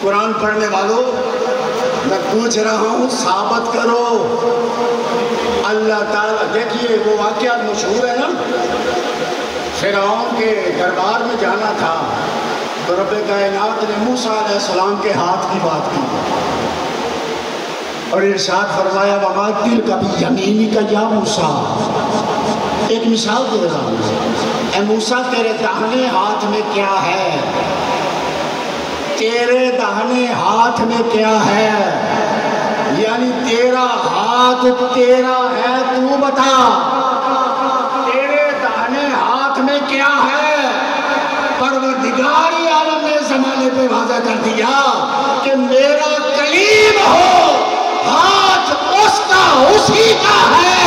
قرآن پڑھنے والوں میں پوچھ رہا ہوں ثابت کرو۔ اللہ تعالیٰ دیکھیے وہ واقعہ مشہور ہے نا، فرعون کے دربار میں جانا تھا تو رب کائنات نے موسیٰ علیہ السلام کے ہاتھ کی بات کی اور ارشاد فرمایا وَمَا تِلْكَ بِيَمِينِكَ يَا موسیٰ۔ ایک مثال دے رہا ہوں، اے موسیٰ تیرے داہنے ہاتھ میں کیا ہے؟ تیرے داہنے ہاتھ میں کیا ہے؟ یعنی تیرا ہاتھ تیرا ہے، تو بتا تیرے داہنے ہاتھ میں کیا ہے؟ پروردگار عالم نے زمانے پہ واضح کر دیا کہ میرا کلیم ہو، ہاتھ اس کا اسی کا ہے،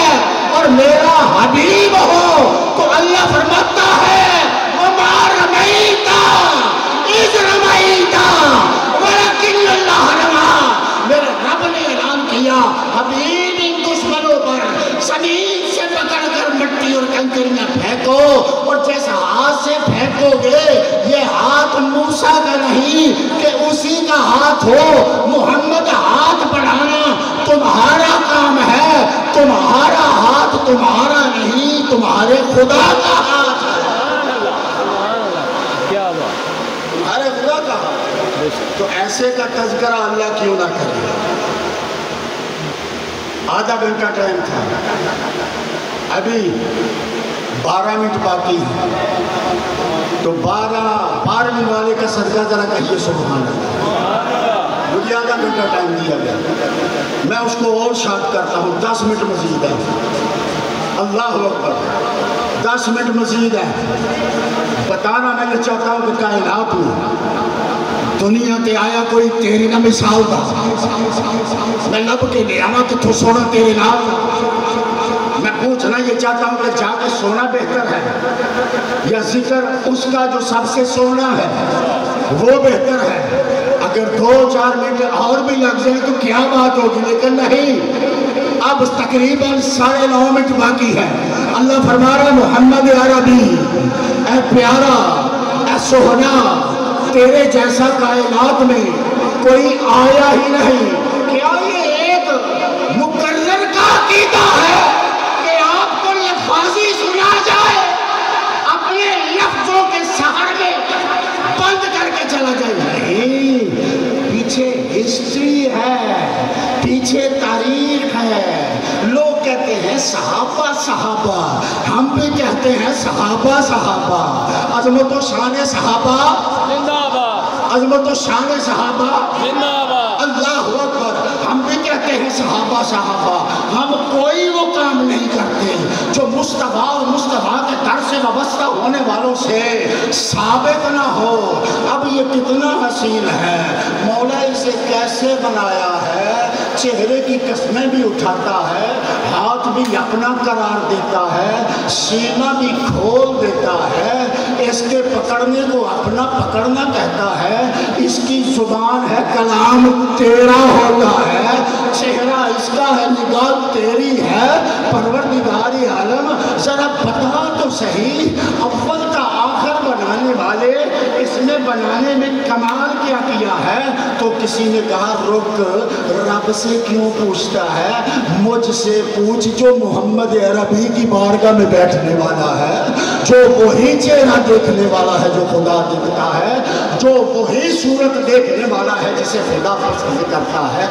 اور میرا حبیب ہو تو اللہ فرماتا ہے وَمَا رَمَيْتَ إِذْ رَمَيْتَ وَلَكِنَّ اللَّهَ رَمَىٰ۔ میرے رب نے اعلان کیا حبیب ان دشمنوں پر زمین سے پکڑ کر مٹی اور کنکریاں پھینکو، اور جیسا ہاتھ سے پھینکو گے یہ ہاتھ موسیٰ کا نہیں کہ اسی کا ہاتھ ہو۔ محمد ہاتھ بڑھانا تمہارا کام ہے، تمہارا ہاتھ تمہارا نہیں، تمہارے خدا کا ہاتھ ہے، تمہارے خدا کا ہاتھ۔ تو ایسے کا تذکرہ اللہ کیوں نہ کرے؟ آدھا گھنٹہ ٹائم تھا، ابھی 12 منٹ باقی ہے، تو 12ویں والے کا صدقہ ذرا کہیے سبحان اللہ۔ مجھے آدھا گھنٹہ ٹائم دیا گیا، میں اس کو اور شارٹ کرتا ہوں، 10 منٹ مزید ہے۔ اللہ اکبر، 10 منٹ مزید ہے۔ بتانا میں یہ چاہتا ہوں کہ کائنات میں دنیا تے آیا کوئی تیری نہ مثال دا، میں لب کے لے آنا کہ تو سونا تیرے نام۔ میں پوچھنا یہ چاہتا ہوں کہ جا کے سونا بہتر ہے یا ذکر اس کا جو سب سے سونا ہے وہ بہتر ہے؟ اگر 2-4 منٹ اور بھی لگ جائے تو کیا بات ہوگی، لیکن نہیں، اب تقریباً 9.5 منٹ باقی ہے۔ اللہ فرما رہا محمد عربی اے پیارا اے سہنا، تیرے جیسا کائنات میں کوئی آیا ہی نہیں۔ کیا یہ ایک مقرر کا عقیدہ ہے کہ آپ کو لفاظی سنا جائے، اپنے لفظوں کے سحر میں بند کر کے چلا جائے؟ نہیں، پیچھے ہسٹری ہے، پیچھے تاریخ ہے۔ لوگ کہتے ہیں صحابہ صحابہ، ہم بھی کہتے ہیں صحابہ صحابہ۔ عظمت و شان صحابہ زندہ باد، عظمت و شان صحابہ زندہ باد، اللہ اکبر۔ ہم بھی کہتے ہیں صحابہ صحابہ، ہم کوئی وہ کام نہیں کرتے جو مصطفیٰ اور مصطفیٰ کے در سے وابستہ ہونے والوں سے ثابت نہ ہو۔ اب یہ کتنا حسین ہے، مولا اسے کیسے بنایا ہے، چہرے کی قسمیں بھی اٹھاتا ہے، ہاتھ بھی اپنا قرار دیتا ہے، سینہ بھی کھول دیتا ہے، اس کے پکڑنے کو اپنا پکڑنا کہتا ہے، اس کی زبان ہے کلام تیرا ہوتا ہے، چہرہ اس کا ہے نگاہ تیری ہے۔ پروردگار عالم ذرا بتا تو صحیح، اول کا آخر بنانے والے اس نے بنانے میں کمال کیا کیا ہے؟ تو کسی نے کہا رک، رب سے کیوں پوچھتا ہے، مجھ سے پوچھ جو محمد عربی کی بارگاہ میں بیٹھنے والا ہے، جو وہی چہرہ دیکھنے والا ہے جو خدا دیکھتا ہے، جو وہی صورت دیکھنے والا ہے جسے خدا پسند کرتا ہے۔